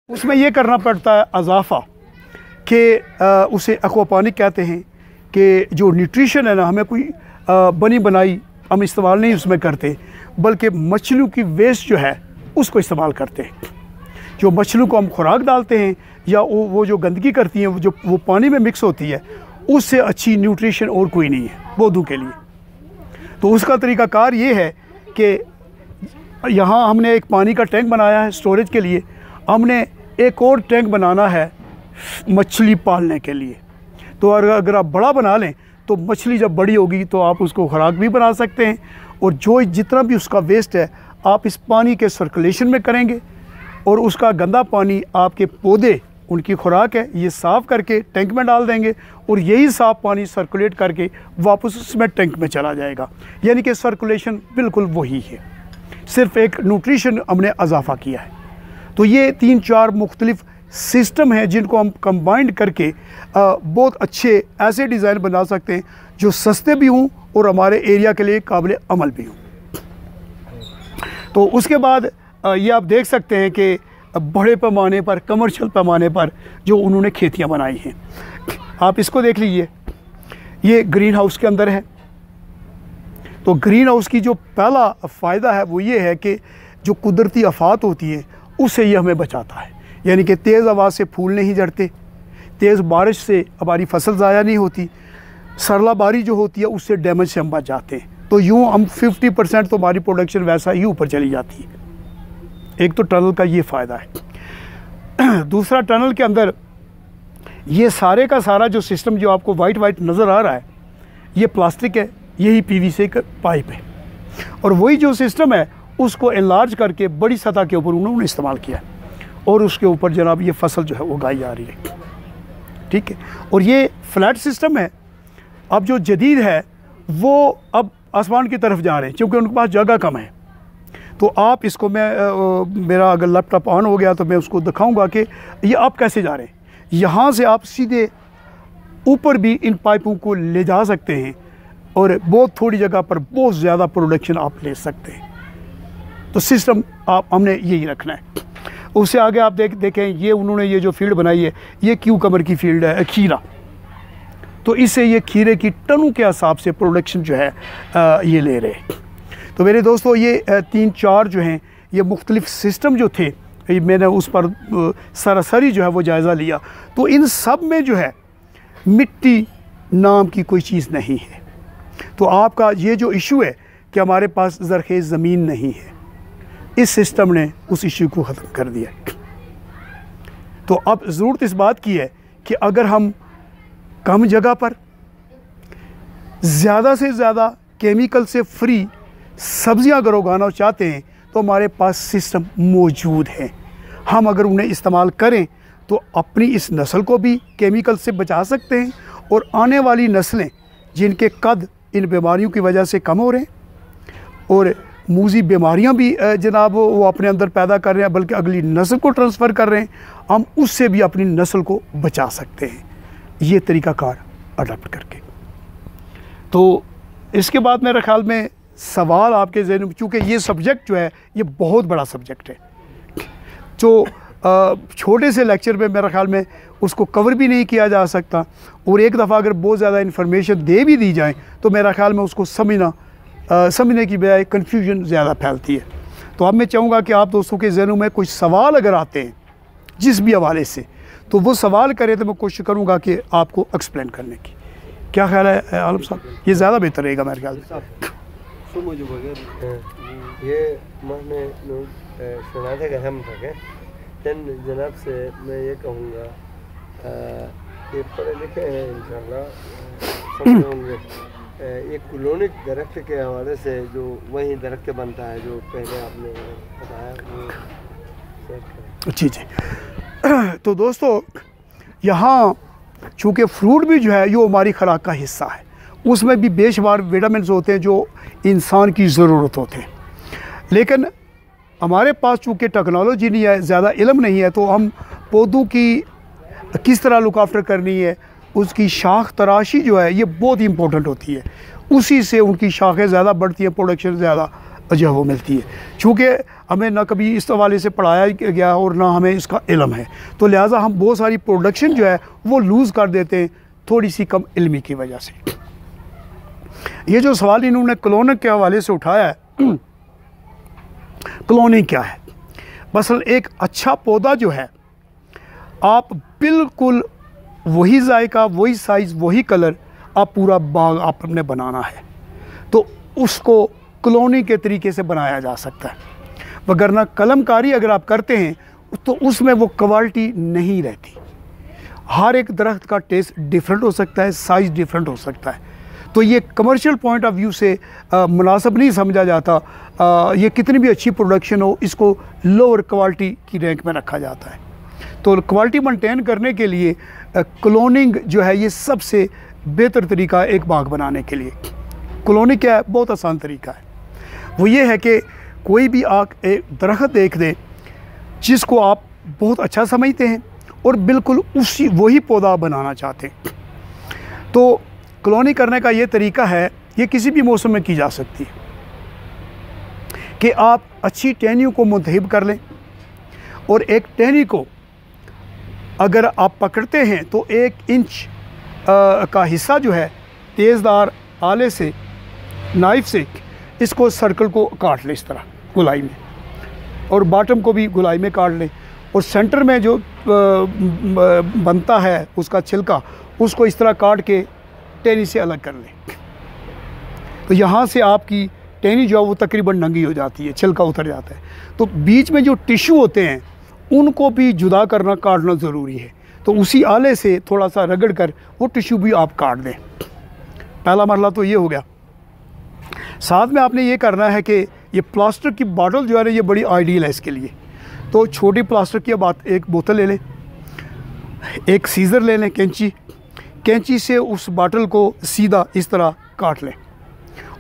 उसमें ये करना पड़ता है अजाफ़ा कि उसे एक्वापॉनिक कहते हैं कि जो न्यूट्रिशन है ना, हमें कोई बनी बनाई हम इस्तेमाल नहीं उसमें करते, बल्कि मछलियों की वेस्ट जो है उसको इस्तेमाल करते हैं। जो मछलियों को हम खुराक डालते हैं या वो जो गंदगी करती हैं, वो पानी में मिक्स होती है, उससे अच्छी न्यूट्रिशन और कोई नहीं है पौधों के लिए। तो उसका तरीक़ाकार ये है कि यहाँ हमने एक पानी का टैंक बनाया है स्टोरेज के लिए, हमने एक और टैंक बनाना है मछली पालने के लिए। तो अगर आप बड़ा बना लें तो मछली जब बड़ी होगी तो आप उसको खुराक भी बना सकते हैं, और जो जितना भी उसका वेस्ट है आप इस पानी के सर्कुलेशन में करेंगे, और उसका गंदा पानी आपके पौधे उनकी खुराक है ये साफ़ करके टैंक में डाल देंगे, और यही साफ़ पानी सर्कुलेट करके वापस उसमें टैंक में चला जाएगा। यानी कि सर्कुलेशन बिल्कुल वही है, सिर्फ एक न्यूट्रिशन हमने इजाफा किया है। तो ये 3-4 मुख्तलिफ सिस्टम हैं जिनको हम कंबाइंड करके बहुत अच्छे ऐसे डिज़ाइन बना सकते हैं जो सस्ते भी हों और हमारे एरिया के लिए काबिल अमल भी हों। तो उसके बाद ये आप देख सकते हैं कि बड़े पैमाने पर, कमर्शियल पैमाने पर जो उन्होंने खेतियां बनाई हैं। आप इसको देख लीजिए, ये ग्रीन हाउस के अंदर है। तो ग्रीन हाउस की जो पहला फ़ायदा है वो ये है कि जो कुदरती आफात होती है उससे ये हमें बचाता है। यानी कि तेज़ हवा से फूल नहीं झड़ते, तेज़ बारिश से हमारी फसल ज़ाया नहीं होती, सरलाबारी जो होती है उससे डैमेज से हम बच जाते हैं। तो यूँ हम 50% तो हमारी प्रोडक्शन वैसा ही ऊपर चली जाती है। एक तो टनल का ये फ़ायदा है। दूसरा, टनल के अंदर ये सारे का सारा जो सिस्टम जो आपको वाइट नज़र आ रहा है ये प्लास्टिक है, यही PVC का पाइप है, और वही जो सिस्टम है उसको एनलार्ज करके बड़ी सतह के ऊपर उन्होंने इस्तेमाल किया, और उसके ऊपर जनाब ये फसल जो है वो उगाई जा रही है। ठीक है, और ये फ्लैट सिस्टम है। अब जो जदीद है वो अब आसमान की तरफ जा रहे हैं क्योंकि उनके पास जगह कम है। तो आप इसको मेरा अगर लैपटॉप ऑन हो गया तो मैं उसको दिखाऊंगा कि ये आप कैसे जा रहे हैं। यहाँ से आप सीधे ऊपर भी इन पाइपों को ले जा सकते हैं और बहुत थोड़ी जगह पर बहुत ज़्यादा प्रोडक्शन आप ले सकते हैं। तो सिस्टम हमने यही रखना है। उससे आगे आप देखें ये उन्होंने ये जो फील्ड बनाई है ये क्यूकम्बर की फील्ड है, खीरा। तो इससे ये खीरे की टनों के हिसाब से प्रोडक्शन जो है ये ले रहे हैं। तो मेरे दोस्तों ये 3-4 जो हैं ये मुख्तलिफ सिस्टम जो थे, मैंने उस पर सरासरी जो है वो जायज़ा लिया। तो इन सब में जो है मिट्टी नाम की कोई चीज़ नहीं है। तो आपका ये जो इशू है कि हमारे पास ज़रख़ेज़ ज़मीन नहीं है, इस सिस्टम ने उस इशू को ख़त्म कर दिया। तो अब ज़रूरत इस बात की है कि अगर हम कम जगह पर ज़्यादा से ज़्यादा केमिकल से फ्री सब्ज़ियां अगर उगाना चाहते हैं तो हमारे पास सिस्टम मौजूद है। हम अगर उन्हें इस्तेमाल करें तो अपनी इस नस्ल को भी केमिकल से बचा सकते हैं, और आने वाली नस्लें जिनके कद इन बीमारियों की वजह से कम हो रहे हैं, और मूज़ी बीमारियां भी जनाब वो अपने अंदर पैदा कर रहे हैं, बल्कि अगली नस्ल को ट्रांसफ़र कर रहे हैं, हम उससे भी अपनी नस्ल को बचा सकते हैं ये तरीक़ाकार अडॉप्ट करके। तो इसके बाद मेरे ख़्याल में सवाल आपके ज़हन में, चूँकि ये सब्जेक्ट जो है ये बहुत बड़ा सब्जेक्ट है, जो छोटे से लेक्चर में मेरे ख़्याल में उसको कवर भी नहीं किया जा सकता, और एक दफ़ा अगर बहुत ज़्यादा इन्फॉर्मेशन दे भी दी जाए तो मेरा ख़्याल में उसको समझने की बजाय कन्फ्यूजन ज़्यादा फैलती है। तो अब मैं चाहूँगा कि आप दोस्तों के ज़हनों में कुछ सवाल अगर आते हैं जिस भी हवाले से, तो वो सवाल करें तो मैं कोशिश करूँगा कि आपको एक्सप्लेन करने की। क्या ख्याल है आलम साहब? ये ज़्यादा बेहतर रहेगा मेरे ख्याल में। ये मैंने सुना था कि हम सके जनाब से मैं ये कहूँगा कि पढ़े लिखे हैं इंशाल्लाह समझ होंगे। एक कॉलोनिक दरख्त के हवाले से जो वही दरख्त बनता है जो पहले आपने बताया वो जी। तो दोस्तों यहाँ चूँकि फ्रूट भी जो है ये हमारी खुराक का हिस्सा है, उसमें भी बेशुमार विटामिन्स होते हैं जो इंसान की ज़रूरत होते हैं, लेकिन हमारे पास चूँकि टेक्नोलॉजी नहीं है, ज़्यादा इल्म नहीं है, तो हम पौधों की किस तरह लुक आफ्टर करनी है, उसकी शाख तराशी जो है ये बहुत इंपॉर्टेंट होती है। उसी से उनकी शाखें ज़्यादा बढ़ती हैं, प्रोडक्शन ज़्यादा जो है वो मिलती है। चूँकि हमें ना कभी इस हवाले से पढ़ाया गया और ना हमें इसका इल्म है, तो लिहाजा हम बहुत सारी प्रोडक्शन जो है वो लूज़ कर देते हैं थोड़ी सी कम इल्मी की वजह से। ये जो सवाल इन्होंने क्लोनिंग के हवाले से उठाया है, क्लोनिंग क्या है? मसलन एक अच्छा पौधा जो है, आप बिल्कुल वही जायका, वही साइज़, वही कलर, आप पूरा बाग आपने बनाना है तो उसको क्लोनिंग के तरीके से बनाया जा सकता है। वगरना कलमकारी अगर आप करते हैं तो उसमें वो क्वालिटी नहीं रहती। हर एक दरख्त का टेस्ट डिफरेंट हो सकता है, साइज़ डिफरेंट हो सकता है, तो ये कमर्शियल पॉइंट ऑफ व्यू से मुनासिब नहीं समझा जाता। ये कितनी भी अच्छी प्रोडक्शन हो, इसको लोअर क्वालिटी की रैंक में रखा जाता है। तो क्वालिटी मेंटेन करने के लिए क्लोनिंग जो है ये सबसे बेहतर तरीका है एक बाग बनाने के लिए। क्लोनिंग क्या है? बहुत आसान तरीका है। वो ये है कि कोई भी आप एक दरख्त देख दें जिसको आप बहुत अच्छा समझते हैं और बिल्कुल उसी वही पौधा बनाना चाहते हैं, तो क्लोनिंग करने का ये तरीका है, ये किसी भी मौसम में की जा सकती है कि आप अच्छी टहनियों को मुंतखब कर लें और एक टहनी को अगर आप पकड़ते हैं तो 1 इंच का हिस्सा जो है तेज़दार आले से, नाइफ से इसको सर्कल को काट लें इस तरह गुलाई में, और बॉटम को भी गुलाई में काट लें, और सेंटर में जो बनता है उसका छिलका, उसको इस तरह काट के टहनी से अलग कर लें। तो यहाँ से आपकी टहनी जो है वो तकरीबन नंगी हो जाती है, छिलका उतर जाता है। तो बीच में जो टिश्यू होते हैं उनको भी जुदा करना, काटना ज़रूरी है। तो उसी आले से थोड़ा सा रगड़ कर वो टिश्यू भी आप काट दें। पहला मरला तो ये हो गया। साथ में आपने ये करना है कि ये प्लास्टर की बॉटल जो है ना, ये बड़ी आइडियल है इसके लिए। तो छोटी प्लास्टर की बात, एक बोतल ले लें, एक सीज़र ले लें, कैंची से उस बॉटल को सीधा इस तरह काट लें,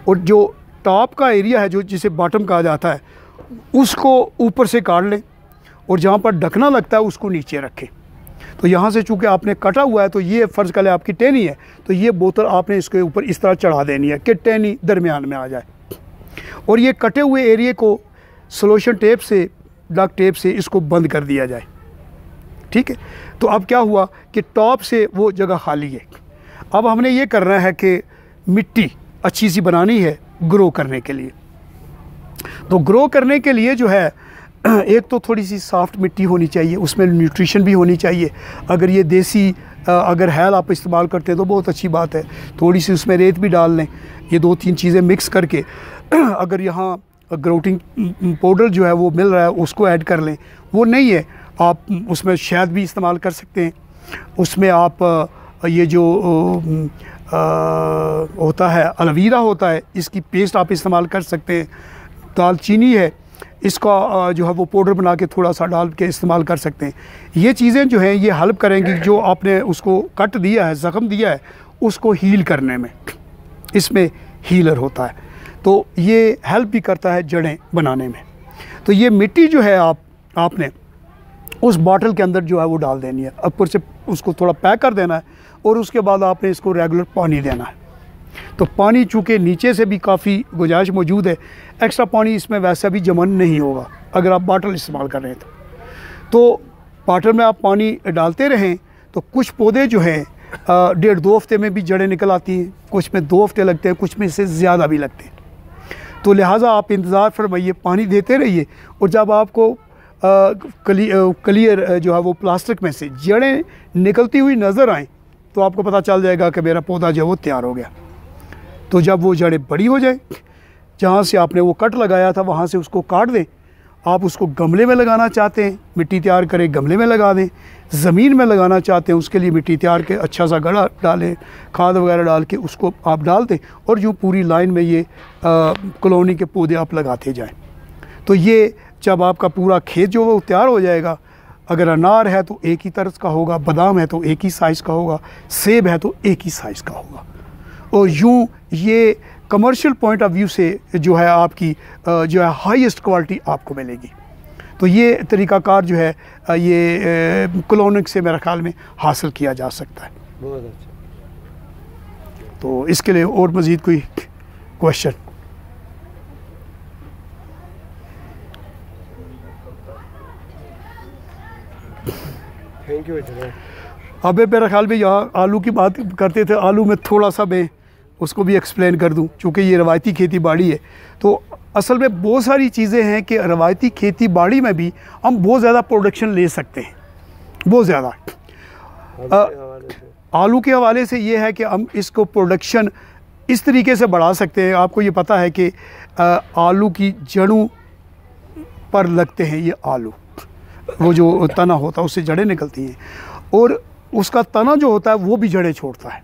और जो टॉप का एरिया है, जो जिसे बॉटम कहा जाता है, उसको ऊपर से काट लें, और जहाँ पर ढकना लगता है उसको नीचे रखें। तो यहाँ से चूँकि आपने कटा हुआ है, तो ये फ़र्ज़ कर लें आपकी टहनी है, तो ये बोतल आपने इसके ऊपर इस तरह चढ़ा देनी है कि टहनी दरमियान में आ जाए, और ये कटे हुए एरिए को सलोशन टेप से, डक टेप से इसको बंद कर दिया जाए। ठीक है, तो अब क्या हुआ कि टॉप से वो जगह खाली है। अब हमने ये करना है कि मिट्टी अच्छी सी बनानी है ग्रो करने के लिए। तो ग्रो करने के लिए जो है, एक तो थोड़ी सी सॉफ्ट मिट्टी होनी चाहिए, उसमें न्यूट्रिशन भी होनी चाहिए। अगर ये देसी अगर हैल आप इस्तेमाल करते हैं तो बहुत अच्छी बात है, थोड़ी सी उसमें रेत भी डाल लें। ये 2-3 चीज़ें मिक्स करके अगर यहाँ ग्रोटिंग पाउडर जो है वो मिल रहा है उसको ऐड कर लें। वो नहीं है, आप उसमें शहद भी इस्तेमाल कर सकते हैं। उसमें आप ये जो होता है एलोवेरा होता है, इसकी पेस्ट आप इस्तेमाल कर सकते हैं। दालचीनी है, इसका जो है वो पाउडर बना के थोड़ा सा डाल के इस्तेमाल कर सकते हैं। ये चीज़ें जो हैं ये हेल्प करेंगी, जो आपने उसको कट दिया है, ज़ख्म दिया है, उसको हील करने में, इसमें हीलर होता है। तो ये हेल्प भी करता है जड़ें बनाने में। तो ये मिट्टी जो है आपने उस बॉटल के अंदर जो है वो डाल देनी है, ऊपर से उसको थोड़ा पैक कर देना है, और उसके बाद आपने इसको रेगुलर पानी देना है। तो पानी चूँकि नीचे से भी काफ़ी गुंजाइश मौजूद है, एक्स्ट्रा पानी इसमें वैसा भी जमा नहीं होगा अगर आप बॉटल इस्तेमाल कर रहे हैं। तो बॉटल में आप पानी डालते रहें, तो कुछ पौधे जो हैं 1.5-2 हफ्ते में भी जड़ें निकल आती हैं, कुछ में 2 हफ्ते लगते हैं, कुछ में से ज़्यादा भी लगते हैं। तो लिहाजा आप इंतज़ार फरमाइए, पानी देते रहिए, और जब आपको क्लियर जो है वो प्लास्टिक में से जड़ें निकलती हुई नज़र आएँ, तो आपको पता चल जाएगा कि मेरा पौधा जो है वो तैयार हो गया। तो जब वो जड़ें बड़ी हो जाए, जहाँ से आपने वो कट लगाया था वहाँ से उसको काट दें। आप उसको गमले में लगाना चाहते हैं, मिट्टी तैयार करें, गमले में लगा दें। ज़मीन में लगाना चाहते हैं, उसके लिए मिट्टी तैयार के अच्छा सा गड़ा डालें, खाद वगैरह डाल के उसको आप डाल दें, और यूँ पूरी लाइन में ये कॉलोनी के पौधे आप लगाते जाएं। तो ये जब आपका पूरा खेत जो वो तैयार हो जाएगा, अगर अनार है तो एक ही तरह का होगा, बादाम है तो एक ही साइज़ का होगा, सेब है तो एक ही साइज़ का होगा, और यूँ ये कमर्शियल पॉइंट ऑफ व्यू से जो है आपकी जो है हाईएस्ट क्वालिटी आपको मिलेगी। तो ये तरीक़ाकार जो है ये क्लोनिंग से मेरे ख्याल में हासिल किया जा सकता है। बहुत अच्छा। तो इसके लिए और मज़ीद कोई क्वेश्चन? थैंक यू जनाब। अब मेरा ख्याल में यहाँ आलू की बात करते थे, आलू में थोड़ा सा मैं उसको भी एक्सप्लेन कर दूं, चूँकि ये रवायती खेती बाड़ी है। तो असल में बहुत सारी चीज़ें हैं कि रवायती खेती बाड़ी में भी हम बहुत ज़्यादा प्रोडक्शन ले सकते हैं, बहुत ज़्यादा। आलू के हवाले से ये है कि हम इसको प्रोडक्शन इस तरीके से बढ़ा सकते हैं। आपको ये पता है कि आलू की जड़ों पर लगते हैं ये आलू, वो जो तना होता है उससे जड़ें निकलती हैं, और उसका तना जो होता है वो भी जड़ें छोड़ता है।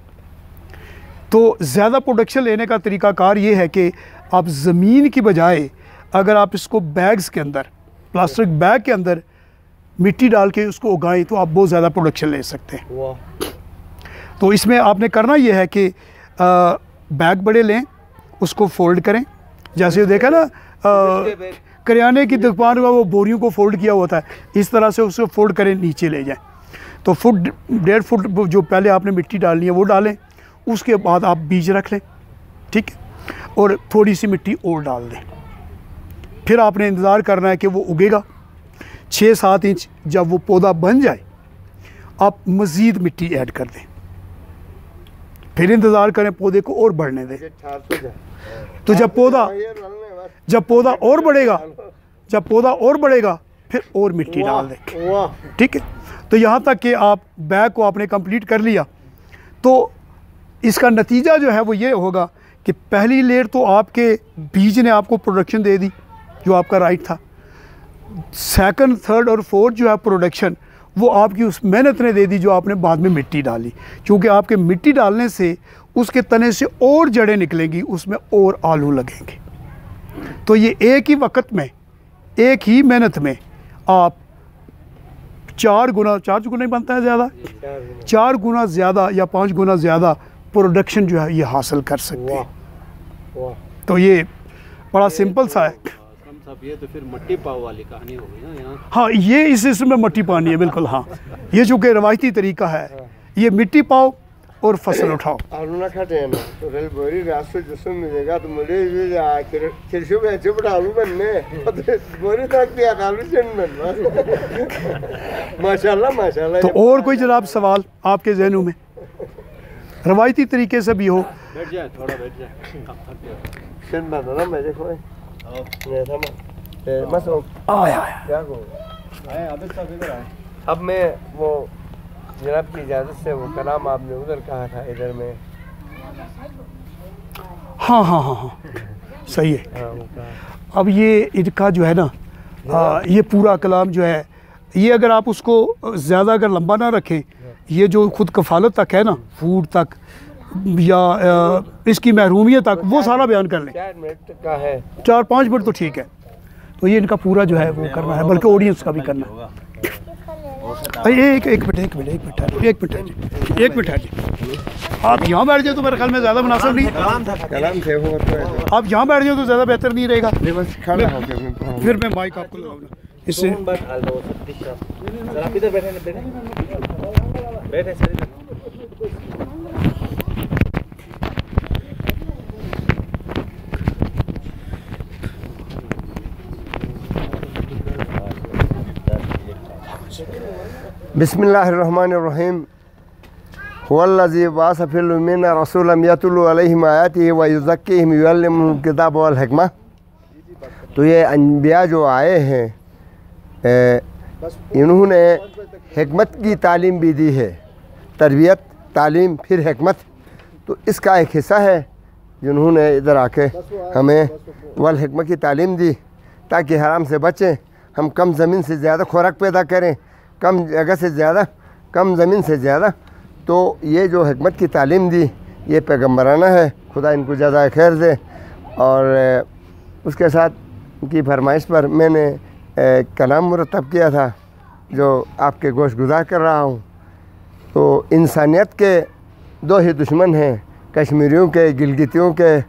तो ज़्यादा प्रोडक्शन लेने का तरीक़ाकार ये है कि आप ज़मीन की बजाय अगर आप इसको बैग्स के अंदर, प्लास्टिक बैग के अंदर मिट्टी डाल के उसको उगाएं तो आप बहुत ज़्यादा प्रोडक्शन ले सकते हैं। वाह। तो इसमें आपने करना ये है कि बैग बड़े लें, उसको फोल्ड करें, जैसे देखा ना करियाने की दुकान में वो बोरियों को फोल्ड किया होता है, इस तरह से उसको फोल्ड करें, नीचे ले जाएं। तो फुट 1.5 फुट जो पहले आपने मिट्टी डालनी है वो डालें, उसके बाद आप बीज रख लें, ठीक है, और थोड़ी सी मिट्टी और डाल दें। फिर आपने इंतज़ार करना है कि वो उगेगा। 6-7 इंच जब वो पौधा बन जाए आप मज़ीद मिट्टी ऐड कर दें, फिर इंतज़ार करें पौधे को और बढ़ने दें। तो जब पौधा और बढ़ेगा फिर और मिट्टी डाल दें, ठीक है। तो यहाँ तक कि आप बैग को आपने कंप्लीट कर लिया, तो इसका नतीजा जो है वो ये होगा कि पहली लेयर तो आपके बीज ने आपको प्रोडक्शन दे दी जो आपका राइट था। सेकंड, थर्ड और फोर्थ जो है प्रोडक्शन वो आपकी उस मेहनत ने दे दी जो आपने बाद में मिट्टी डाली, क्योंकि आपके मिट्टी डालने से उसके तने से और जड़ें निकलेंगी, उसमें और आलू लगेंगे। तो ये एक ही वक्त में, एक ही मेहनत में आप 4 गुना ही बनता है ज़्यादा, 4 गुना ज़्यादा या 5 गुना ज़्यादा प्रोडक्शन जो है ये हासिल कर सकते हैं। तो ये बड़ा सिंपल सा है। ये तो फिर मट्टी पाव वाली कहानी हो गई ना यहाँ। हाँ, ये इसमें मट्टी पानी है, बिल्कुल। हाँ, ये चूँकि रवायती तरीका है, ये मिट्टी पाओ और फसल उठाओ। आलू ना खाते हैं ना तो रेल बोरी रास्ते जिसमें मिलेगा तो मुझे ये आखिर खिरशु में चुप आलू बनने बोरी तक दिया आलू चन बन माशाल्लाह। तो और कोई जनाब सवाल आपके जहनों में रवायती तरीके से भी हो? बैठ जाए, थोड़ा बैठ जाए। शिन बना ना मैं देखो नहीं था मैं मसो आया क्या को आए आबिद साहब इधर आए। अब मैं वो जनाब की इजाज़त से वो कलाम आपने उधर कहा था इधर में। हाँ, सही है। हाँ, वो कहा। अब ये इनका जो है ना, ये पूरा कलाम जो है, ये अगर आप उसको ज़्यादा अगर लंबा ना रखें, ये जो खुद कफालत तक है ना, फूड तक या इसकी महरूमियत तक, वो सारा बयान कर लें। 4 मिनट का है, 4-5 मिनट तो ठीक है। तो ये इनका पूरा जो है वो करना है, बल्कि ऑडियंस का भी करना है। एक मिनट है जी, आप यहाँ बैठ जाए तो मेरे ख्याल में ज़्यादा मुनासिब नहीं। कलाम थे वो तो आप यहाँ बैठ जाए तो ज़्यादा बेहतर नहीं रहेगा। बस खड़ा हो गया फिर मैं माइक आपको लगाऊंगा इससे। इधर बैठे सर इधर। बिस्मिल्लाहिर्रहमानिर्रहीम। हुवल्लज़ी बअस फ़िल उम्मीयीन रसूलन यतलू अलैहिम आयातिही व युज़क्कीहिम व युअल्लिमुहुमुल किताब वल हिकमा। तो ये अनबिया जो आए हैं इन्होंने हिकमत की तालीम भी दी है, तरबियत, तालीम, फिर हिकमत। तो इसका एक हिस्सा है जिन्होंने इधर आके हमें वल हिकमत की तालीम दी, ताकि हराम से बचें, हम कम ज़मीन से ज़्यादा खुराक पैदा करें, कम जगह से ज़्यादा, कम ज़मीन से ज़्यादा। तो ये जो हिकमत की तालीम दी ये पैगम्बराना है, खुदा इनको जज़ाए खैर दे। और उसके साथ उनकी फरमाइश पर मैंने कलाम मुरतब किया था जो आपके गोश गुजार कर रहा हूँ। तो इंसानियत के 2 ही दुश्मन हैं, कश्मीरियों के, गिलगितियों के,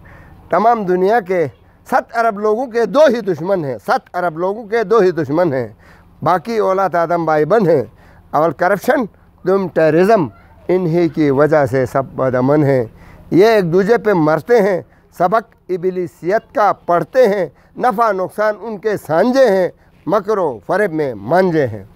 तमाम दुनिया के 7 अरब लोगों के 2 ही दुश्मन हैं, 7 अरब लोगों के 2 ही दुश्मन हैं, बाकी औलाद आदम भाईबंद हैं। अवल करप्शन, तुम टेररिज्म, इन्हीं की वजह से सब बदअमन हैं। ये एक दूसरे पे मरते हैं, सबक इबलीसियत का पढ़ते हैं, नफ़ा नुकसान उनके सांझे हैं, मकरों फ़रेब में मांझे हैं।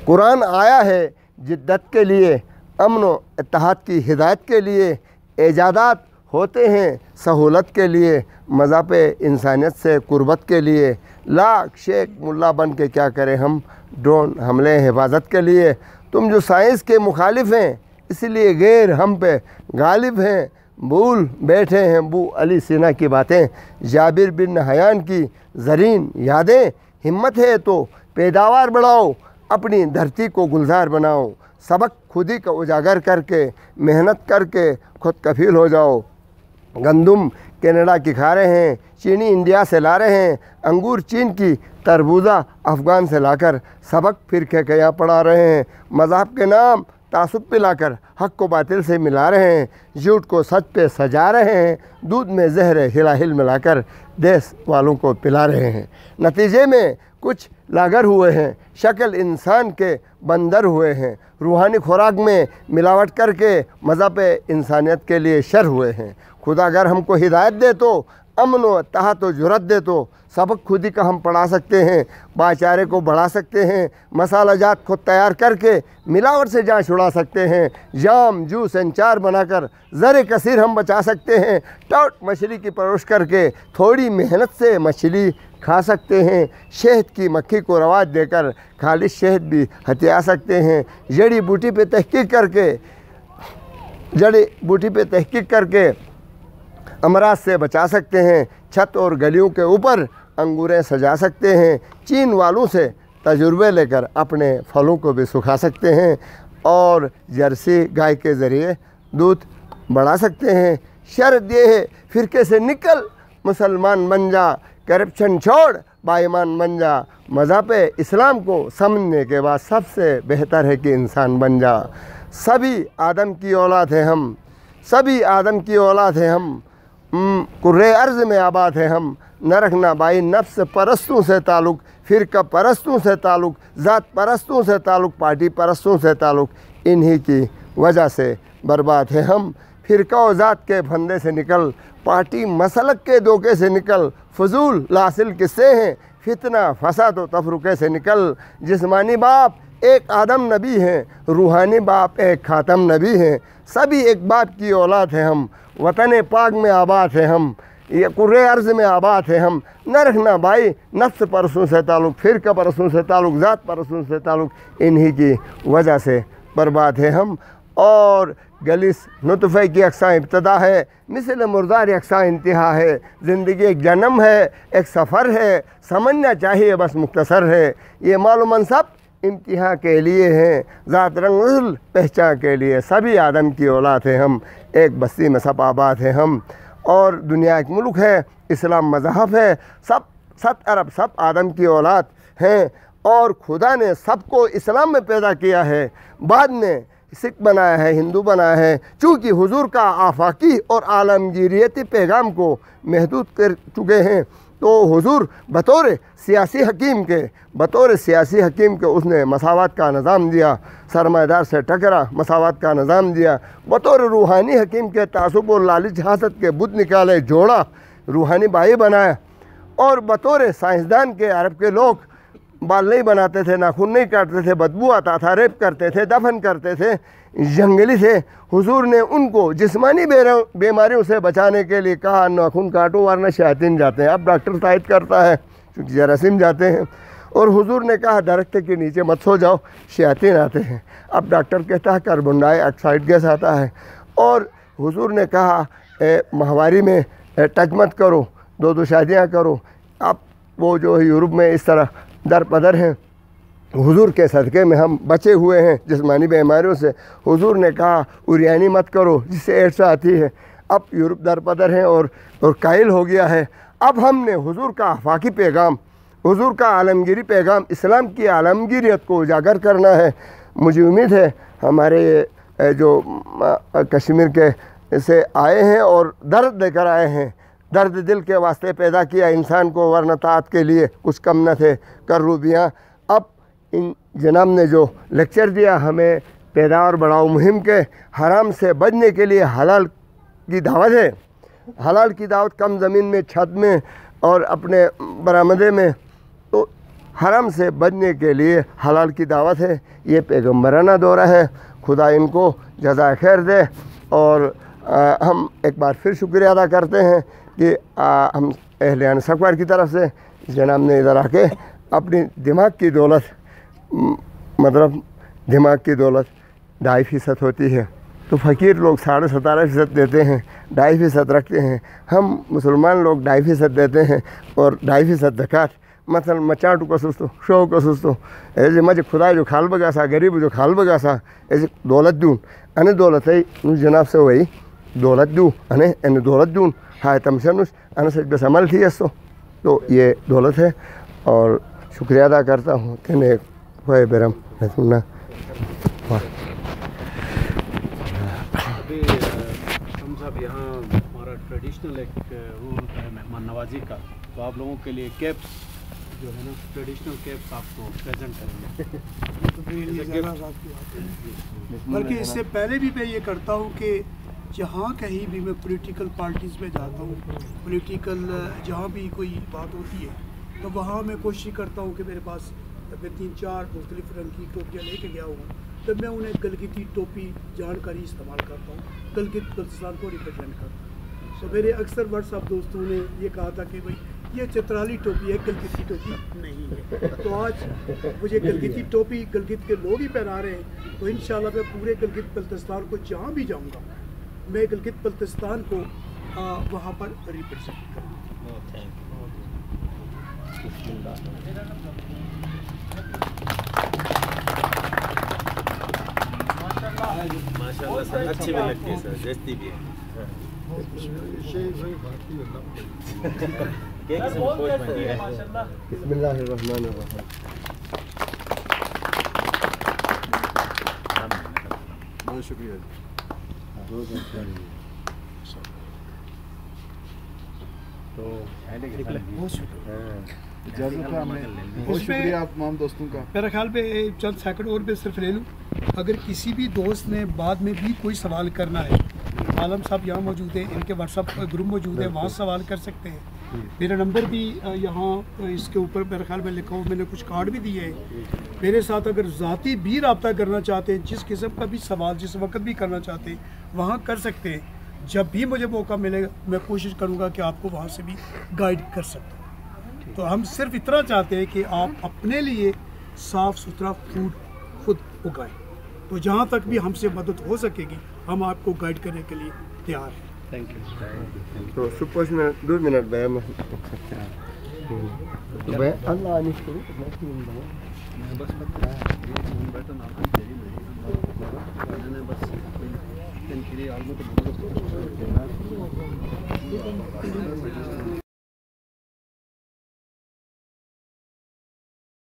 कुरान आया है जिद्दत के लिए, अमन व इत्तेहाद की हिदायत के लिए, इजादात होते हैं सहूलत के लिए, मज़ाब इंसानियत से कुर्बत के लिए। लाख शेख मुल्ला बन के क्या करें हम, ड्रोन हमले हिफाजत के लिए। तुम जो साइंस के मुखालिफ हैं इसलिए गैर हम पे गालिब हैं। भूल बैठे हैं बू अली सीना की बातें, जाबिर बिन हयान की ज़रीन यादें। हिम्मत है तो पैदावार बढ़ाओ, अपनी धरती को गुलजार बनाओ। सबक खुद ही का उजागर करके, मेहनत करके खुद कफील हो जाओ। गंदुम कनाडा की खा रहे हैं, चीनी इंडिया से ला रहे हैं, अंगूर चीन की, तरबूजा अफ़गान से लाकर सबक फ़िरके के यहाँ पढ़ा रहे हैं। मज़हब के नाम तासुब पिलाकर हक़ को बातिल से मिला रहे हैं, झूठ को सच पे सजा रहे हैं, दूध में जहर हिलाहिल मिलाकर देश वालों को पिला रहे हैं। नतीजे में कुछ लागर हुए हैं, शक्ल इंसान के बंदर हुए हैं। रूहानी खुराक में मिलावट करके मज़हब इंसानियत के लिए शर हुए हैं। खुदा अगर हमको हिदायत दे तो, अमन व इत्तेहाद व जुरत दे तो, सबक खुद ही का हम पढ़ा सकते हैं, भाईचारे को बढ़ा सकते हैं। मसाला जात खुद तैयार करके मिलावट से जान छुड़ा सकते हैं। जाम जूस अंचार बनाकर ज़र कसीर हम बचा सकते हैं। टाउट मछली की परवरिश करके थोड़ी मेहनत से मछली खा सकते हैं। शहद की मक्खी को रवाज देकर खालिश शहद भी हथिया सकते हैं। जड़ी बूटी पे तहकीक करके अमराज से बचा सकते हैं। छत और गलियों के ऊपर अंगूरें सजा सकते हैं। चीन वालों से तजुर्बे लेकर अपने फलों को भी सुखा सकते हैं और जर्सी गाय के ज़रिए दूध बढ़ा सकते हैं। शर्त ये है फ़िरके से निकल मुसलमान बन जा, करप्शन छोड़ बाईमान बन जा। मज़हब इस्लाम को समझने के बाद सबसे बेहतर है कि इंसान बन जा। सभी आदम की औलाद हैं हम, सभी आदम की औलाद हैं हम। कुर्रे अर्ज़ में आबाद है हम। न रखना बाई नफ्स परस्तों से ताल्लुक़, फ़िरका परस्तों से ताल्लुक़, ज़ात परस्तों से ताल्लुक़, पार्टी परस्तों से ताल्लुक़। इन्हीं की वजह से बर्बाद है हम। फ़िरका और ज़ात के फंदे से निकल, पार्टी मसलक के धोखे से निकल। फजूल लासिल किस्से हैं, फितना फसाद और तफरुक़े से निकल। जिस्मानी बाप एक आदम नबी हैं, रूहानी बाप एक ख़ातम नबी हैं। सभी एक बाप की औलाद हैं हम। वतन पाक में आबाद है हम, ये कुर्रे अर्ज़ में आबाद है हम। न रखना भाई नफ्स परसों से ताल्लुक़, फ़िरका परसों से ताल्लुक़, ज़ात परसों से ताल्लुक़। इन्हीं की वजह से बर्बाद है हम। और गलिस नुतफ़े की अक्सा इब्तदा है, मिसल मुर्दार अक्सा इंतहा है। ज़िंदगी एक जन्म है, एक सफ़र है, समझना चाहिए बस मुख्तसर है। ये मालूम सब इम्तिहा के लिए हैं, ज़ात रंग नस्ल पहचान के लिए। सभी आदम की औलाद हैं हम, एक बस्ती में सब आबाद हैं हम। और दुनिया एक मुल्क है, इस्लाम मज़हब है। सब 7 अरब सब आदम की औलाद हैं। और खुदा ने सबको इस्लाम में पैदा किया है, बाद में सिख बनाया है, हिंदू बनाया है। चूँकि हुजूर का आफाकी और आलमगीरियती पैगाम को महदूद कर चुके हैं, तो हुजूर बतौर सियासी हकीम के उसने मसावत का निज़ाम दिया। सरमायादार से टकरा, मसावत का निज़ाम दिया। बतौर रूहानी हकीम के तासुब और लालच हासद के बुत निकाले, जोड़ा, रूहानी भाई बनाया। और बतौर साइंसदान के अरब के लोग बाल नहीं बनाते थे, नाखून नहीं काटते थे, बदबू आता था, रेप करते थे, दफन करते थे, जंगली थे। हुजूर ने उनको जिस्मानी बीमारियों से बचाने के लिए कहा नाखून काटो वरना शैतान जाते हैं। अब डॉक्टर तायद करता है क्योंकि जरासीम जाते हैं। और हुजूर ने कहा दरख्त के नीचे मत सो जाओ, शैतान आते हैं। अब डॉक्टर कहता है कार्बन डाइऑक्साइड गैस आता है। और हुजूर ने कहा माहवारी में टच मत करो, 2 शादियाँ करो। अब वो जो है यूरोप में इस तरह दर पदर हैं। हुजूर के सदक़े में हम बचे हुए हैं जिस्मानी बीमारियों से। हुजूर ने कहा उरियानी मत करो जिससे एड्स आती है। अब यूरोप दर पदर हैं और कायल हो गया है। अब हमने हुजूर का आफाकी पैगाम, हुजूर का आलमगीरी पैगाम, इस्लाम की आलमगीरियत को उजागर करना है। मुझे उम्मीद है हमारे जो कश्मीर के से आए हैं और दर्द लेकर आए हैं, दर्द दिल के वास्ते पैदा किया इंसान को, वरना तात के लिए कुछ कम न थे कर्रूबियाँ। अब इन जनाब ने जो लेक्चर दिया हमें पैदावार बढ़ाओ मुहिम के, हराम से बचने के लिए हलाल की दावत है। हलाल की दावत कम ज़मीन में, छत में और अपने बरामदे में। तो हराम से बचने के लिए हलाल की दावत है। ये पैगम्बराना दौरा है। खुदा इनको जज़ा खैर दे। और हम एक बार फिर शुक्रिया अदा करते हैं कि हम अहले अनसकवार की तरफ से जनाब ने इधर आके अपनी दिमाग की दौलत, मतलब दिमाग की दौलत 2.5% होती है, तो फ़कीर लोग 17.5% देते हैं, 2.5% रखते हैं। हम मुसलमान लोग 2.5% देते हैं और 2.5% ज़कात। मसलन मचाटू का सुस्तो शो का सुस्तो ऐसे मजे खुदा जो खाल बगासा गरीब जो खाल बगासा ऐसे दौलत दून अने दौलत है जनाब से वही दौलत दूँ अने एने दौलत दून हाय तमसनुस अने से बस अमल थी ऐसो। तो ये दौलत है और शुक्रिया अदा करता हूँ कि ने हुए बेरम सुनना। अभी हम सब यहाँ हमारा ट्रेडिशनल एक वो होता है मेहमान नवाजी का, तो आप लोगों के लिए कैप्स जो है ना ट्रेडिशनल कैप्स आपको प्रेजेंट करेंगे। बल्कि इससे पहले भी मैं ये करता हूँ कि जहाँ कहीं भी मैं पॉलिटिकल पार्टीज़ में जाता हूँ, पॉलिटिकल जहाँ भी कोई बात होती है तो वहाँ मैं कोशिश करता हूँ कि मेरे पास मैं 3-4 मुख्तलिफ रंग की टोपियाँ लेके गया हूँ, तो मैं उन्हें गलगिती टोपी जानकारी इस्तेमाल करता हूँ, गलगित बल्तिस्तान को रिप्रेजेंट करता हूँ। तो मेरे अक्सर व्हाट्सएप दोस्तों ने ये कहा था कि भाई ये चित्राली टोपी है, गलगिती टोपी नहीं है। तो आज मुझे गलगिती टोपी गलगित के लोग ही पहना रहे हैं, तो इंशाल्लाह मैं पूरे गलगित बल्तिस्तान को जहाँ भी जाऊँगा मैं गलगित बल्तिस्तान को वहाँ पर रिप्रेजेंट करूँगा। माशाल्लाह सर अच्छी भी लगती है सर, जचती भी है। बिस्मिल्लाहिर्रहमानिर्रहीम। बहुत शुक्रिया। तो बहुत शुक्रिया आप तमाम दोस्तों का। मेरा ख्याल पे चंद सेकंड और भी सिर्फ ले लूँ, अगर किसी भी दोस्त ने बाद में भी कोई सवाल करना है, आलम साहब यहाँ मौजूद है, इनके व्हाट्सअप ग्रुप मौजूद है, वहाँ सवाल कर सकते हैं। मेरा नंबर भी यहाँ इसके ऊपर मेरे ख्याल में लिखा हुआ, मैंने कुछ कार्ड भी दिए हैं। मेरे साथ अगर ज़ाती भी रब्ता करना चाहते हैं, जिस किस्म का भी सवाल जिस वक्त भी करना चाहते हैं वहाँ कर सकते हैं। जब भी मुझे मौका मिलेगा मैं कोशिश करूँगा कि आपको वहाँ से भी गाइड कर सकूँ। तो हम सिर्फ इतना चाहते हैं कि आप अपने लिए साफ़ सुथरा फूड खुद उगाएं। तो जहाँ तक भी हमसे मदद हो सकेगी हम आपको गाइड करने के लिए तैयार हैं। Thank you. तो सुपर 2 मिनट बैम अल्लाह बस बटन आपकी चाहिए मैंने बस इनके लिए आलू तो